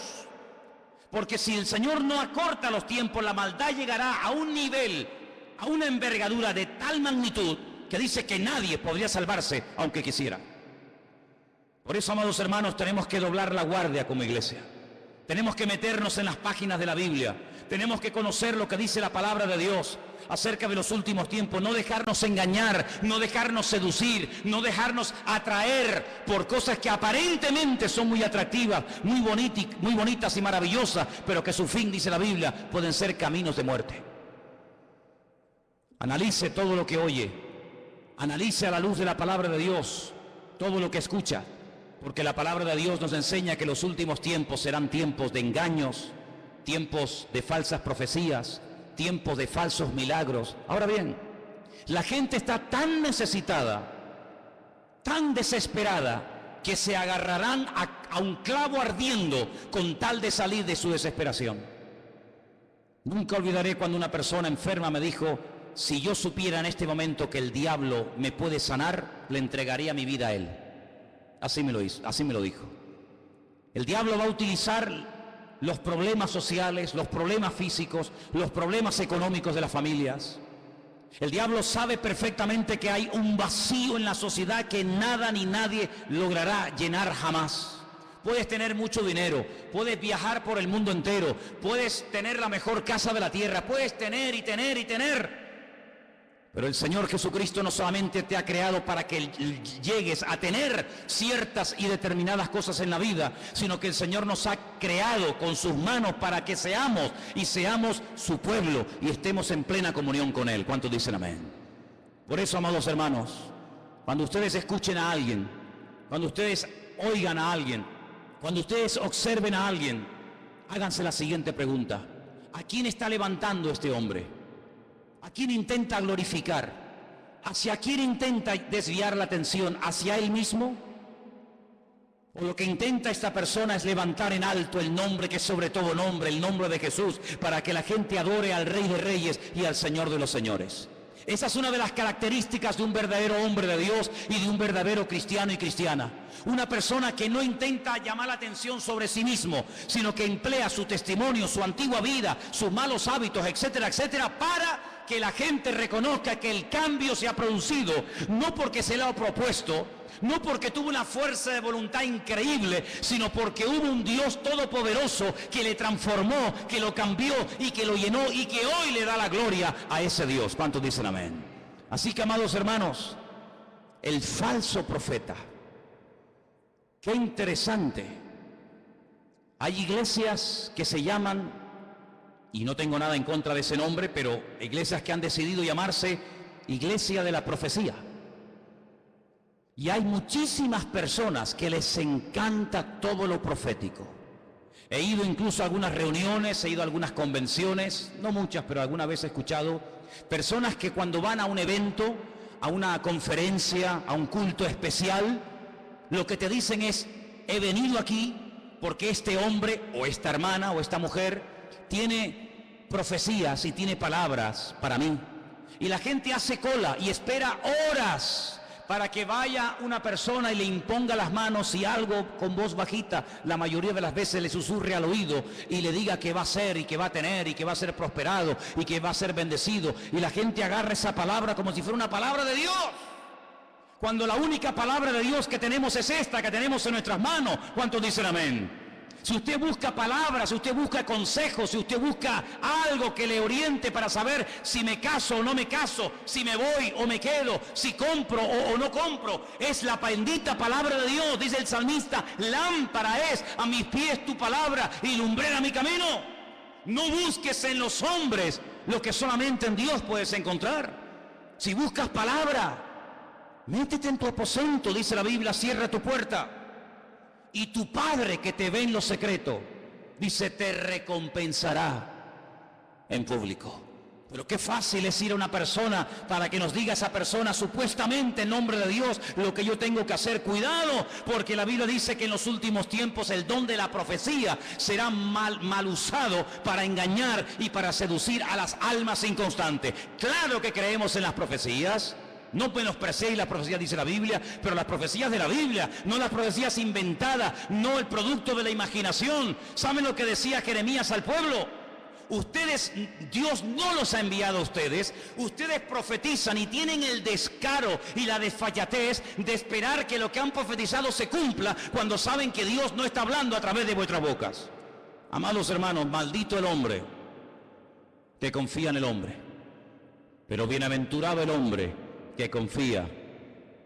porque si el Señor no acorta los tiempos, la maldad llegará a un nivel, a una envergadura de tal magnitud que dice que nadie podría salvarse aunque quisiera. Por eso, amados hermanos, tenemos que doblar la guardia como iglesia. Tenemos que meternos en las páginas de la Biblia. Tenemos que conocer lo que dice la palabra de Dios acerca de los últimos tiempos. No dejarnos engañar, no dejarnos seducir, no dejarnos atraer por cosas que aparentemente son muy atractivas, muy bonitas y maravillosas, pero que su fin, dice la Biblia, pueden ser caminos de muerte. Analice todo lo que oye. Analice a la luz de la palabra de Dios todo lo que escucha. Porque la palabra de Dios nos enseña que los últimos tiempos serán tiempos de engaños, tiempos de falsas profecías, tiempos de falsos milagros. Ahora bien, la gente está tan necesitada, tan desesperada, que se agarrarán a un clavo ardiendo con tal de salir de su desesperación. Nunca olvidaré cuando una persona enferma me dijo: si yo supiera en este momento que el diablo me puede sanar, le entregaría mi vida a él. Así me lo dijo. El diablo va a utilizar los problemas sociales, los problemas físicos, los problemas económicos de las familias. El diablo sabe perfectamente que hay un vacío en la sociedad que nada ni nadie logrará llenar jamás. Puedes tener mucho dinero, puedes viajar por el mundo entero, puedes tener la mejor casa de la tierra, puedes tener y tener y tener. Pero el Señor Jesucristo no solamente te ha creado para que llegues a tener ciertas y determinadas cosas en la vida, sino que el Señor nos ha creado con sus manos para que seamos su pueblo y estemos en plena comunión con Él. ¿Cuántos dicen amén? Por eso, amados hermanos, cuando ustedes escuchen a alguien, cuando ustedes oigan a alguien, cuando ustedes observen a alguien, háganse la siguiente pregunta: ¿a quién está levantando este hombre? ¿A quién intenta glorificar? ¿Hacia quién intenta desviar la atención? ¿Hacia él mismo? ¿O lo que intenta esta persona es levantar en alto el nombre que es sobre todo nombre, el nombre de Jesús, para que la gente adore al Rey de Reyes y al Señor de los Señores? Esa es una de las características de un verdadero hombre de Dios y de un verdadero cristiano y cristiana. Una persona que no intenta llamar la atención sobre sí mismo, sino que emplea su testimonio, su antigua vida, sus malos hábitos, etcétera, etcétera, para que la gente reconozca que el cambio se ha producido, no porque se le ha propuesto, No porque tuvo una fuerza de voluntad increíble, sino porque hubo un Dios todopoderoso que le transformó, que lo cambió y que lo llenó y que hoy le da la gloria a ese Dios. ¿Cuántos dicen amén? Así que, amados hermanos, el falso profeta. Qué interesante. Hay iglesias que se llaman, y no tengo nada en contra de ese nombre, pero iglesias que han decidido llamarse Iglesia de la Profecía. Y hay muchísimas personas que les encanta todo lo profético. He ido incluso a algunas reuniones, he ido a algunas convenciones, no muchas, pero alguna vez he escuchado personas que cuando van a un evento, a una conferencia, a un culto especial, lo que te dicen es: he venido aquí porque este hombre o esta hermana o esta mujer tiene profecías y tiene palabras para mí. Y la gente hace cola y espera horas para que vaya una persona y le imponga las manos y algo con voz bajita, la mayoría de las veces le susurre al oído y le diga que va a ser y que va a tener y que va a ser prosperado y que va a ser bendecido. Y la gente agarra esa palabra como si fuera una palabra de Dios, cuando la única palabra de Dios que tenemos es esta, que tenemos en nuestras manos. ¿Cuántos dicen amén? Si usted busca palabras, si usted busca consejos, si usted busca algo que le oriente para saber si me caso o no me caso, si me voy o me quedo, si compro o no compro, es la bendita palabra de Dios. Dice el salmista: lámpara es a mis pies tu palabra y lumbrera mi camino. No busques en los hombres lo que solamente en Dios puedes encontrar. Si buscas palabra, métete en tu aposento, dice la Biblia, cierra tu puerta. Y tu Padre que te ve en lo secreto, dice, te recompensará en público. Pero qué fácil es ir a una persona para que nos diga esa persona, supuestamente en nombre de Dios, lo que yo tengo que hacer. Cuidado, porque la Biblia dice que en los últimos tiempos el don de la profecía será mal usado para engañar y para seducir a las almas inconstantes. Claro que creemos en las profecías. No menospreciéis las profecías, dice la Biblia, pero las profecías de la Biblia, no las profecías inventadas, no el producto de la imaginación. ¿Saben lo que decía Jeremías al pueblo? Ustedes, Dios no los ha enviado a ustedes, ustedes profetizan y tienen el descaro y la desfachatez de esperar que lo que han profetizado se cumpla cuando saben que Dios no está hablando a través de vuestras bocas. Amados hermanos, maldito el hombre que confía en el hombre, pero bienaventurado el hombre que confía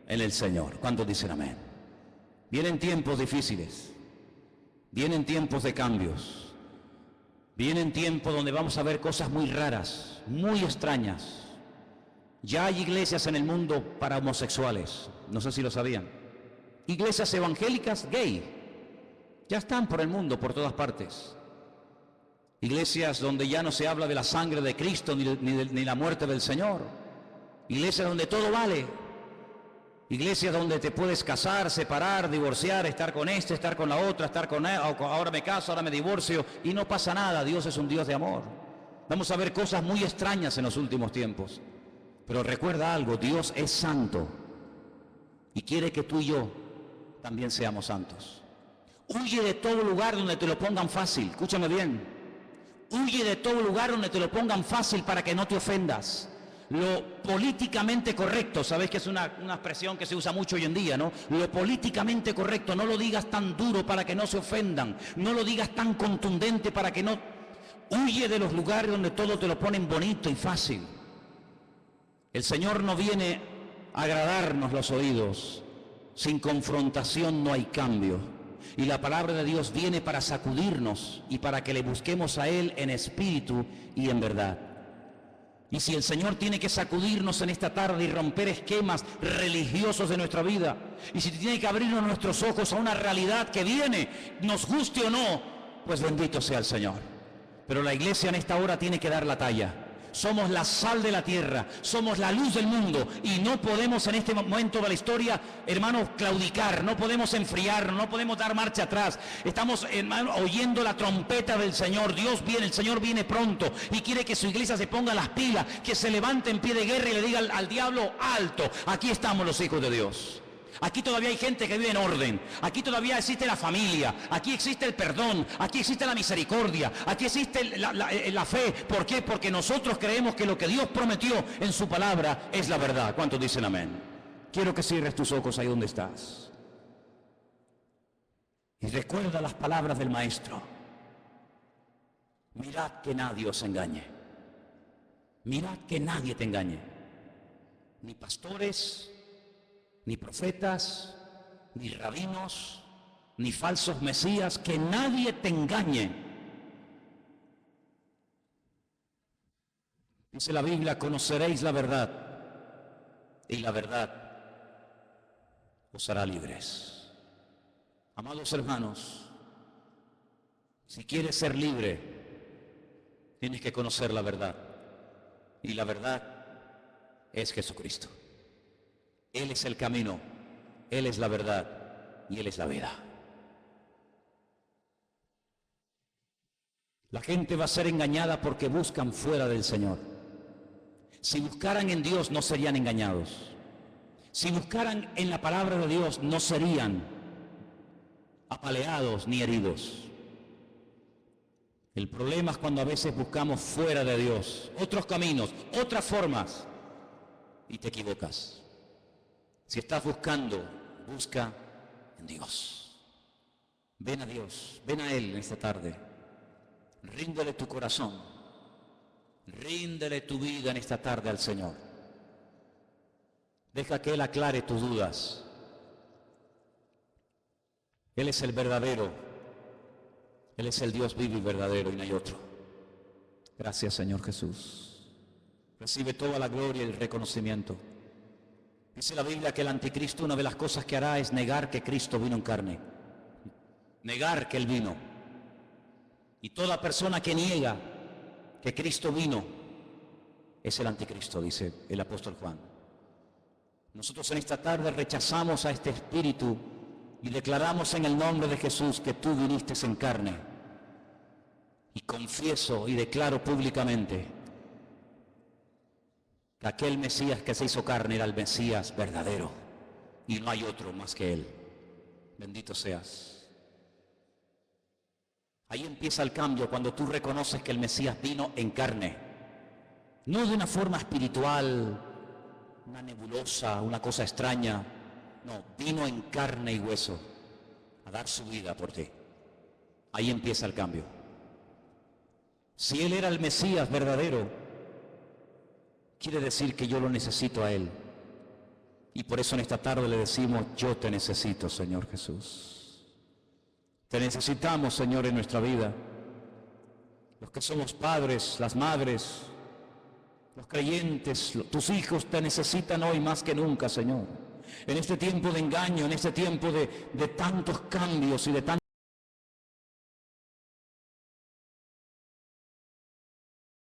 en el Señor. ¿Cuántos dicen amén? Vienen tiempos difíciles, vienen tiempos de cambios, vienen tiempos donde vamos a ver cosas muy raras, muy extrañas. Ya hay iglesias en el mundo para homosexuales, no sé si lo sabían. Iglesias evangélicas gay, ya están por el mundo, por todas partes. Iglesias donde ya no se habla de la sangre de Cristo ni la muerte del Señor. Iglesias donde todo vale. Iglesias donde te puedes casar, separar, divorciar, estar con este, estar con la otra, estar con él, ahora me caso, ahora me divorcio y no pasa nada. Dios es un Dios de amor. Vamos a ver cosas muy extrañas en los últimos tiempos. Pero recuerda algo, Dios es santo y quiere que tú y yo también seamos santos. Huye de todo lugar donde te lo pongan fácil. Escúchame bien. Huye de todo lugar donde te lo pongan fácil para que no te ofendas. Lo políticamente correcto, sabes que es una expresión que se usa mucho hoy en día, ¿no? Lo políticamente correcto, no lo digas tan duro para que no se ofendan, no lo digas tan contundente para que no... Huye de los lugares donde todo te lo ponen bonito y fácil. El Señor no viene a agradarnos los oídos, sin confrontación no hay cambio. Y la palabra de Dios viene para sacudirnos y para que le busquemos a Él en espíritu y en verdad. Y si el Señor tiene que sacudirnos en esta tarde y romper esquemas religiosos de nuestra vida, y si tiene que abrirnos nuestros ojos a una realidad que viene, nos guste o no, pues bendito sea el Señor. Pero la iglesia en esta hora tiene que dar la talla. Somos la sal de la tierra, somos la luz del mundo y no podemos en este momento de la historia, hermanos, claudicar, no podemos enfriarnos, no podemos dar marcha atrás. Estamos, hermanos, oyendo la trompeta del Señor. Dios viene, el Señor viene pronto y quiere que su iglesia se ponga las pilas, que se levante en pie de guerra y le diga al diablo, alto, aquí estamos los hijos de Dios. Aquí todavía hay gente que vive en orden, aquí todavía existe la familia, aquí existe el perdón, aquí existe la misericordia, aquí existe la fe. ¿Por qué? Porque nosotros creemos que lo que Dios prometió en su palabra es la verdad. ¿Cuántos dicen amén? Quiero que cierres tus ojos ahí donde estás. Y recuerda las palabras del Maestro. Mirad que nadie os engañe. Mirad que nadie te engañe. Ni pastores, ni profetas, ni rabinos, ni falsos mesías, que nadie te engañe. Dice la Biblia, conoceréis la verdad, y la verdad os hará libres. Amados hermanos, si quieres ser libre, tienes que conocer la verdad. Y la verdad es Jesucristo. Él es el camino, Él es la verdad y Él es la vida. La gente va a ser engañada porque buscan fuera del Señor. Si buscaran en Dios no serían engañados. Si buscaran en la palabra de Dios no serían apaleados ni heridos. El problema es cuando a veces buscamos fuera de Dios otros caminos, otras formas, y te equivocas. Si estás buscando, busca en Dios. Ven a Dios, ven a Él en esta tarde. Ríndele tu corazón, ríndele tu vida en esta tarde al Señor. Deja que Él aclare tus dudas. Él es el verdadero, Él es el Dios vivo y verdadero y no hay otro. Gracias, Señor Jesús. Recibe toda la gloria y el reconocimiento. Dice la Biblia que el anticristo, una de las cosas que hará es negar que Cristo vino en carne. Negar que Él vino. Y toda persona que niega que Cristo vino es el anticristo, dice el apóstol Juan. Nosotros en esta tarde rechazamos a este espíritu y declaramos en el nombre de Jesús que tú viniste en carne. Y confieso y declaro públicamente que aquel Mesías que se hizo carne era el Mesías verdadero y no hay otro más que Él. Bendito seas. Ahí empieza el cambio cuando tú reconoces que el Mesías vino en carne. No de una forma espiritual, una nebulosa, una cosa extraña. No, vino en carne y hueso a dar su vida por ti. Ahí empieza el cambio. Si Él era el Mesías verdadero, quiere decir que yo lo necesito a Él. Y por eso en esta tarde le decimos, yo te necesito, Señor Jesús. Te necesitamos, Señor, en nuestra vida. Los que somos padres, las madres, los creyentes, tus hijos te necesitan hoy más que nunca, Señor. En este tiempo de engaño, en este tiempo de tantos cambios y de tantos